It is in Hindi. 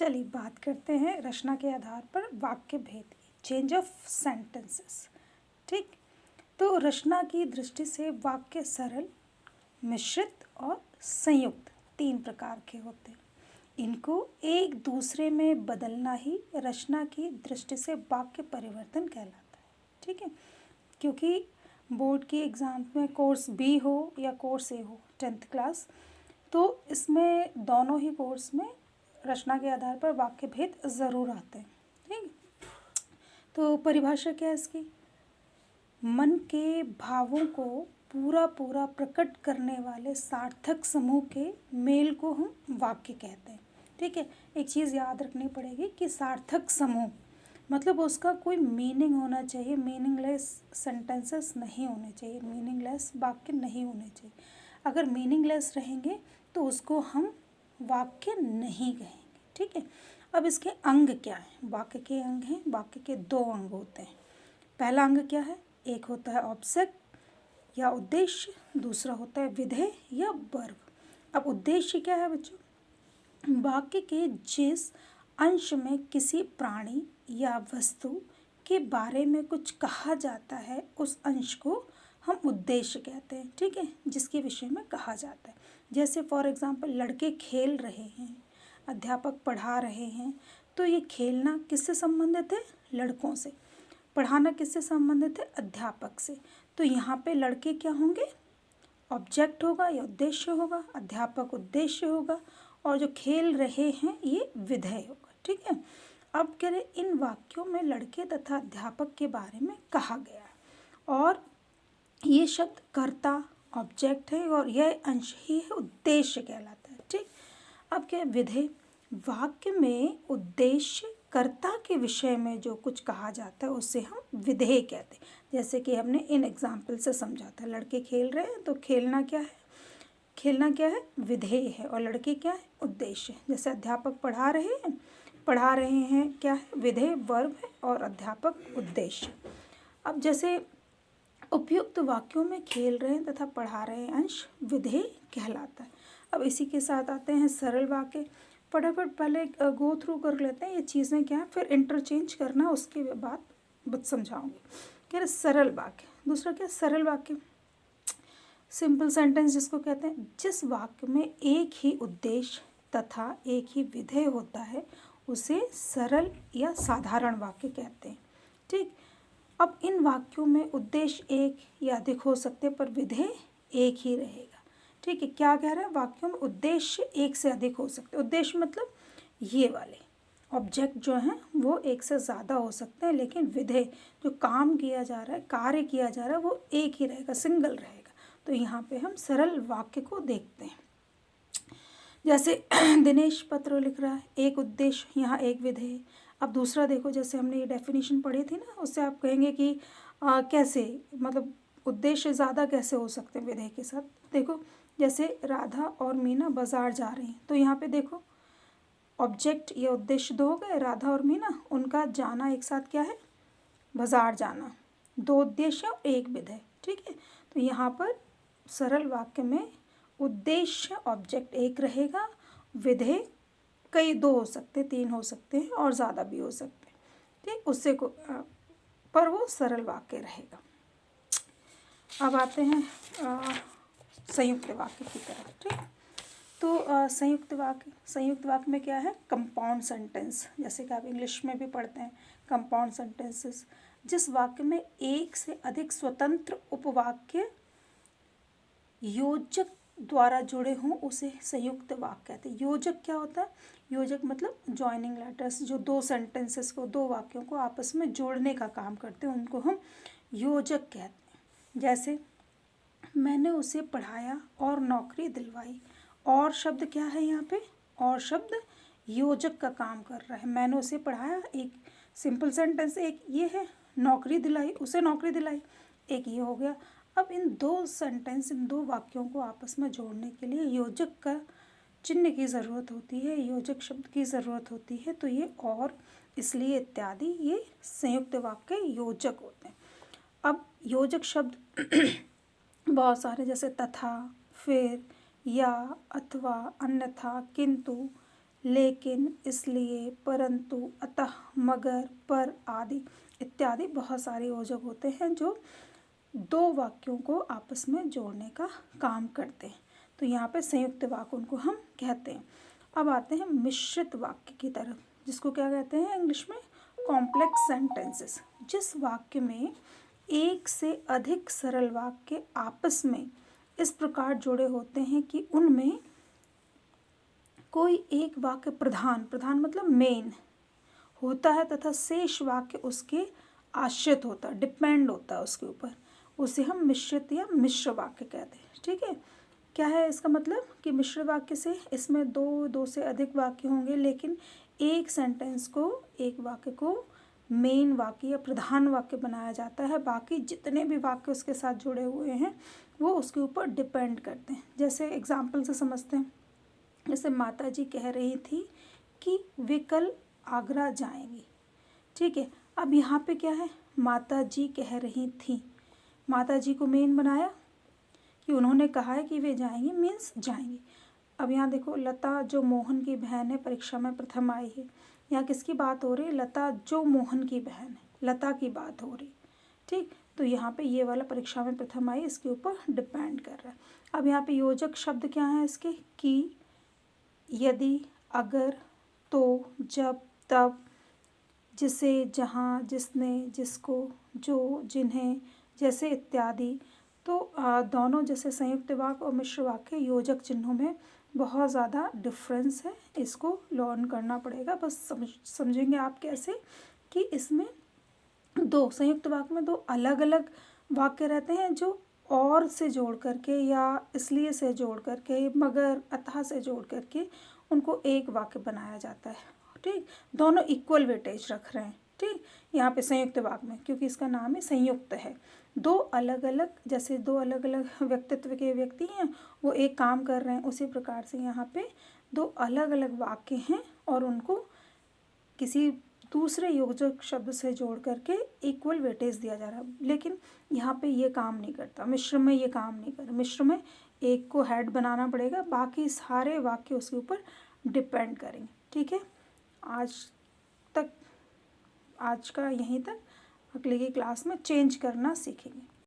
चलिए बात करते हैं रचना के आधार पर वाक्य भेद, चेंज ऑफ सेंटेंसेस। ठीक, तो रचना की दृष्टि से वाक्य सरल, मिश्रित और संयुक्त तीन प्रकार के होते हैं। इनको एक दूसरे में बदलना ही रचना की दृष्टि से वाक्य परिवर्तन कहलाता है। ठीक है, क्योंकि बोर्ड की एग्ज़ाम में कोर्स बी हो या कोर्स ए हो 10th क्लास, तो इसमें दोनों ही कोर्स में रचना के आधार पर वाक्य भेद ज़रूर आते हैं। ठीक, तो परिभाषा क्या है इसकी? मन के भावों को पूरा पूरा प्रकट करने वाले सार्थक समूह के मेल को हम वाक्य कहते हैं। ठीक है, एक चीज़ याद रखनी पड़ेगी कि सार्थक समूह मतलब उसका कोई मीनिंग होना चाहिए, मीनिंगलेस सेंटेंसेस नहीं होने चाहिए, मीनिंगलेस वाक्य नहीं होने चाहिए। अगर मीनिंगलेस रहेंगे तो उसको हम वाक्य नहीं कहेंगे। ठीक है, अब इसके अंग क्या हैं? वाक्य के अंग हैं, वाक्य के दो अंग होते हैं। पहला अंग क्या है? एक होता है ऑब्जेक्ट या उद्देश्य, दूसरा होता है विधेय या वर्ब। अब उद्देश्य क्या है बच्चों? वाक्य के जिस अंश में किसी प्राणी या वस्तु के बारे में कुछ कहा जाता है उस अंश को हम उद्देश्य कहते हैं। ठीक है, जिसके विषय में कहा जाता है। जैसे फॉर एग्जांपल लड़के खेल रहे हैं, अध्यापक पढ़ा रहे हैं, तो ये खेलना किससे संबंधित है? लड़कों से। पढ़ाना किससे संबंधित है? अध्यापक से। तो यहाँ पे लड़के क्या होंगे? ऑब्जेक्ट होगा या उद्देश्य होगा, अध्यापक उद्देश्य होगा, और जो खेल रहे हैं ये विधेय होगा। ठीक है, अब कह रहे इन वाक्यों में लड़के तथा अध्यापक के बारे में कहा गया है और ये शब्द कर्ता ऑब्जेक्ट है और यह अंश ही है उद्देश्य कहलाता है। ठीक, अब क्या विधेय? वाक्य में उद्देश्य कर्ता के विषय में जो कुछ कहा जाता है उससे हम विधेय कहते हैं। जैसे कि हमने इन एग्जाम्पल से समझा था, लड़के खेल रहे हैं तो खेलना क्या है? खेलना क्या है? विधेय है, और लड़के क्या है? उद्देश्य। जैसे अध्यापक पढ़ा रहे हैं क्या है? विधेय वर्ब है और अध्यापक उद्देश्य। अब जैसे उपयुक्त वाक्यों में खेल रहे हैं तथा पढ़ा रहे हैं अंश विधेय कहलाता है। अब इसी के साथ आते हैं सरल वाक्य। फटाफट पहले गो थ्रू कर लेते हैं ये चीज़ें क्या है, फिर इंटरचेंज करना उसके बाद समझाऊंगी। क्या है सरल वाक्य? दूसरा क्या? सरल वाक्य सिंपल सेंटेंस जिसको कहते हैं, जिस वाक्य में एक ही उद्देश्य तथा एक ही विधेय होता है उसे सरल या साधारण वाक्य कहते हैं। ठीक, अब इन वाक्यों में उद्देश्य एक या अधिक हो सकते पर विधेय एक ही रहेगा। ठीक है, क्या कह रहा है? वाक्यों में उद्देश्य एक से अधिक हो सकते। उद्देश्य मतलब ये वाले ऑब्जेक्ट जो हैं वो एक से ज़्यादा हो सकते हैं, लेकिन विधेय जो काम किया जा रहा है, कार्य किया जा रहा है, वो एक ही रहेगा, सिंगल रहेगा। तो यहाँ पे हम सरल वाक्य को देखते हैं। जैसे दिनेश पत्र लिख रहा है, एक उद्देश्य, यहाँ एक विधेय। अब दूसरा देखो, जैसे हमने ये डेफिनेशन पढ़ी थी ना, उससे आप कहेंगे कि कैसे, मतलब उद्देश्य ज़्यादा कैसे हो सकते हैं विधेय के साथ। देखो जैसे राधा और मीना बाज़ार जा रही हैं, तो यहाँ पे देखो ऑब्जेक्ट या उद्देश्य दो हो गए, राधा और मीना, उनका जाना एक साथ क्या है? बाज़ार जाना। दो उद्देश्य और एक विधेय। ठीक है, तो यहाँ पर सरल वाक्य में उद्देश्य ऑब्जेक्ट एक रहेगा, विधेय कई दो हो सकते, तीन हो सकते हैं और ज़्यादा भी हो सकते हैं। ठीक, उससे को पर वो सरल वाक्य रहेगा। अब आते हैं संयुक्त वाक्य की तरफ। ठीक, तो संयुक्त वाक्य में क्या है? कंपाउंड सेंटेंस, जैसे कि आप इंग्लिश में भी पढ़ते हैं कंपाउंड सेंटेंसेस। जिस वाक्य में एक से अधिक स्वतंत्र उपवाक्य योजक द्वारा जुड़े हों उसे संयुक्त वाक्य कहते हैं। योजक क्या होता है? योजक मतलब जॉइनिंग लेटर्स, जो दो सेंटेंसेस को, दो वाक्यों को आपस में जोड़ने का काम करते हैं, उनको हम योजक कहते हैं। जैसे मैंने उसे पढ़ाया और नौकरी दिलवाई। और शब्द क्या है यहाँ पे? और शब्द योजक का काम कर रहा है। मैंने उसे पढ़ाया एक सिंपल सेंटेंस, एक ये है, नौकरी दिलाई, उसे नौकरी दिलाई, एक ये हो गया। अब इन दो सेंटेंस, इन दो वाक्यों को आपस में जोड़ने के लिए योजक का चिन्ह की ज़रूरत होती है, योजक शब्द की ज़रूरत होती है। तो ये और, इसलिए, इत्यादि, ये संयुक्त वाक्य योजक होते हैं। अब योजक शब्द बहुत सारे, जैसे तथा, फिर, या, अथवा, अन्यथा, किंतु, लेकिन, इसलिए, परंतु, अतः, मगर, पर आदि इत्यादि बहुत सारे योजक होते हैं जो दो वाक्यों को आपस में जोड़ने का काम करते हैं। तो यहाँ पे संयुक्त वाक्य उनको हम कहते हैं। अब आते हैं मिश्रित वाक्य की तरफ, जिसको क्या कहते हैं इंग्लिश में, कॉम्प्लेक्स सेंटेंसेस। जिस वाक्य में एक से अधिक सरल वाक्य आपस में इस प्रकार जुड़े होते हैं कि उनमें कोई एक वाक्य प्रधान मतलब मेन होता है तथा शेष वाक्य उसके आश्रित होता है, डिपेंड होता है उसके ऊपर, उसे हम मिश्रित या मिश्र वाक्य कहते हैं। ठीक है, क्या है इसका मतलब कि मिश्र वाक्य से इसमें दो से अधिक वाक्य होंगे, लेकिन एक सेंटेंस को, एक वाक्य को मेन वाक्य या प्रधान वाक्य बनाया जाता है, बाकी जितने भी वाक्य उसके साथ जुड़े हुए हैं वो उसके ऊपर डिपेंड करते हैं। जैसे एग्जाम्पल से समझते हैं, जैसे माता जी कह रही थी कि वे कल आगरा जाएंगी। ठीक है, अब यहाँ पे क्या है, माता जी कह रही थी, माता जी को मेन बनाया कि उन्होंने कहा है कि वे जाएंगी, मीन्स जाएंगी। अब यहाँ देखो, लता जो मोहन की बहन है परीक्षा में प्रथम आई है, यहाँ किसकी बात हो रही है, लता जो मोहन की बहन है, लता की बात हो रही। ठीक, तो यहाँ पे ये वाला परीक्षा में प्रथम आई इसके ऊपर डिपेंड कर रहा है। अब यहाँ पे योजक शब्द क्या है इसके, कि, यदि, अगर, तो, जब, तब, जिसे, जहाँ, जिसने, जिसको, जो, जिन्हें, जैसे इत्यादि। तो दोनों जैसे संयुक्त वाक्य और मिश्र वाक्य योजक चिन्हों में बहुत ज़्यादा डिफरेंस है, इसको लर्न करना पड़ेगा। बस समझेंगे आप कैसे कि इसमें दो संयुक्त वाक्य में दो अलग अलग वाक्य रहते हैं जो और से जोड़ करके या इसलिए से जोड़ करके, मगर, अतः से जोड़ करके उनको एक वाक्य बनाया जाता है। ठीक, दोनों इक्वल वेटेज रख रहे हैं। ठीक, यहाँ पे संयुक्त वाक्य में, क्योंकि इसका नाम है संयुक्त है, दो अलग अलग, जैसे दो अलग अलग व्यक्तित्व के व्यक्ति हैं वो एक काम कर रहे हैं, उसी प्रकार से यहाँ पे दो अलग अलग वाक्य हैं और उनको किसी दूसरे योजक शब्द से जोड़ करके इक्वल वेटेज दिया जा रहा है। लेकिन यहाँ पे ये काम नहीं करता, मिश्र में ये काम नहीं कर, मिश्र में एक को हेड बनाना पड़ेगा, बाकी सारे वाक्य उसके ऊपर डिपेंड करेंगे। ठीक है, आज का यहीं तक, अगले की क्लास में चेंज करना सीखेंगे।